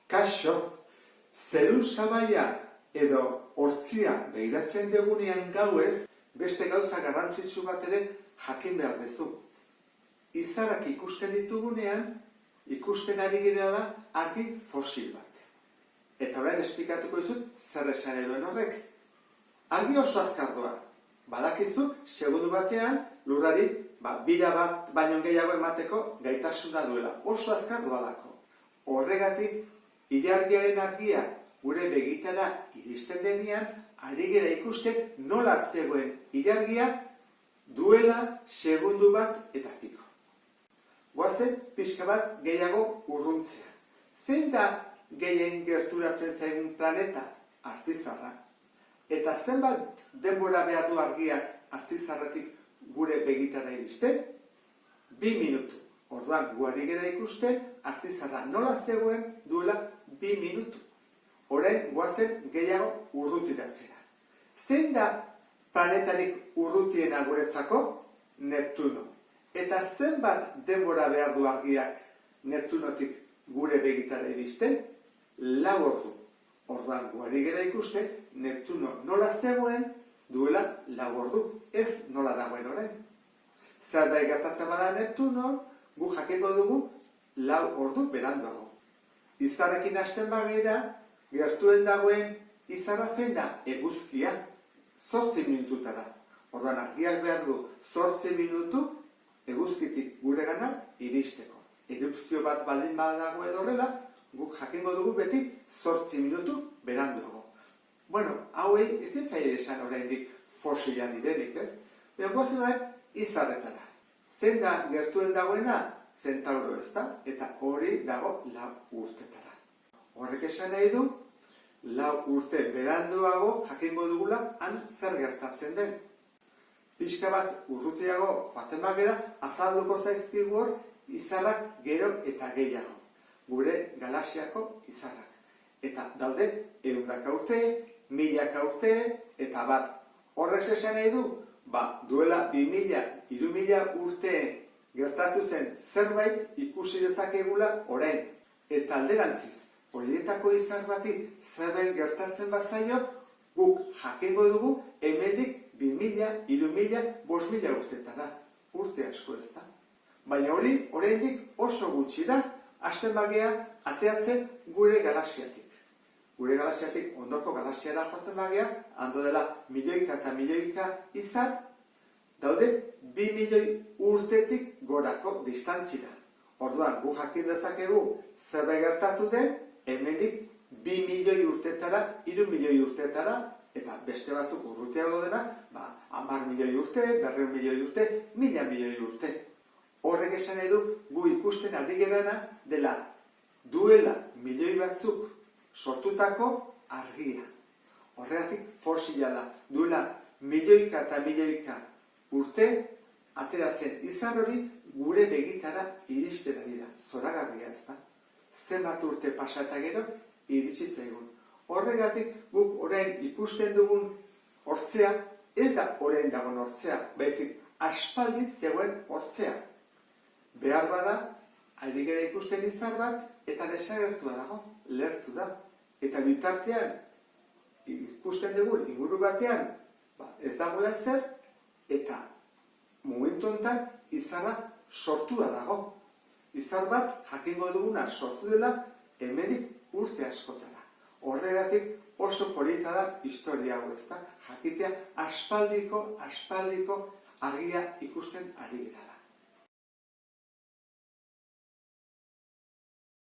Kaixo, zerun sabaia edo hortzia begiratzen dugunean gauez, beste gauza garrantzitsu bat ere jakin behar duzu. Izarak ikusten ditugunean, ikusten ari gira da argi fosil bat. Eta orain esplikatuko dizut zer esan eduen horrek. Argi oso azkar doa. Badakizu, segundu batean, lurrari bira bat baino gehiago emateko gaitasuna duela. Oso azkar doalako. Horregatik, ilargiaren argia gure begitara iristen denean, ari gara ikusten nola zegoen ilargia duela segundu bat eta piko. Goazen pixka bat gehiago urruntzea. Zein da gehien gerturatzen zaigun planeta? Artizarra. Eta zenbat denbora behar du argiak artizarratik gure begitara iristen? 2 minutu. Orduan, guari gara ikusten, artizarra nola zegoen duela 2 minutu. Orain, goazen gehiago urrutiratzea. Zein da planetarik urrutiena guretzako? Neptuno. Eta zenbat denbora behar du argiak Neptunotik gure begitara iristen? 4 ordu. Orduan, guari gara ikusten, Neptuno nola zegoen duela 4 ordu. Ez nola dagoen orain. Zerbait gertatzen bada Neptuno, gu jakingo dugu 4 ordu beranduago. Izarrekin hasten bagera, gertuen dagoen izarra zein da? Eguzkia. 8 minututara. Orduan, argiak behar du 8 minutu eguzkitik guregana iristeko. Erupzio bat baldin badago edo horrela, guk jakingo dugu beti 8 minutu beranduago. Bueno, hauei ez zaie esan oraindik fosila direnik, ez? Baina goazen orain izarretara. Zein da gertuen dagoena? Centauro, ez da? Eta hori dago 4 urtetara. Horrek esan nahi du, 4 urte beranduago jakingo dugula han zer gertatzen den. Pixka bat urrutiago joaten bagera, azalduko zaizkigu hor izarrak gero eta gehiago. Gure galaxiako izarrak. Eta daude 100 urte, 1000 urte, eta bat. Horrek esan nahi du, duela 2000, 3000 urte gertatu zen zerbait ikusi dezakegula orain. Eta alderantziz, horietako izar bati zerbait gertatzen bazaio, guk jakingo dugu hemendik 2000, 3000, 5000 urtetara. Urte asko ez da. Baina hori, oraindik oso gutxi da, hasten bagea ateatzen gure galaxiatik. Gure galaxiatik ondoko galaxiara joaten bagea, hando dela milioika eta milioika izar, daude 2 milioi urtetik gorako distantzira. Orduan, gu jakin dezakegu zerbait gertatu den, hemendik 2 milioi urtetara, 3 milioi urtetara, eta beste batzuk urrutiago dena, 10 milioi urte, 100 milioi urte, 1000 milioi urte. Horrek esan nahi du, gu ikusten ari gerana dela duela milioi batzuk sortutako argia. Horregatik fosila da, duela milioika eta milioika urte, ateratzen izar hori gure begitara iristen ari da. Zoragarria ez da. Zenbat urte pasa eta gero iritsi zaigun. Horregatik guk orain ikusten dugun hortzea, ez da orain dagoen hortzea, baizik aspaldi zegoen hortzea. Behar bada, ari gara ikusten izar bat, eta desagertua dago, lertu da. Eta bitartean, ikusten dugun inguru batean, ez dagoela ezer, eta momentu honetan izarra sortua dago. Izar bat, jakingo duguna sortu dela, hemendik urte askotara. Horregatik oso polita da historia hau, ezta? Jakitea aspaldiko argia ikusten ari gara.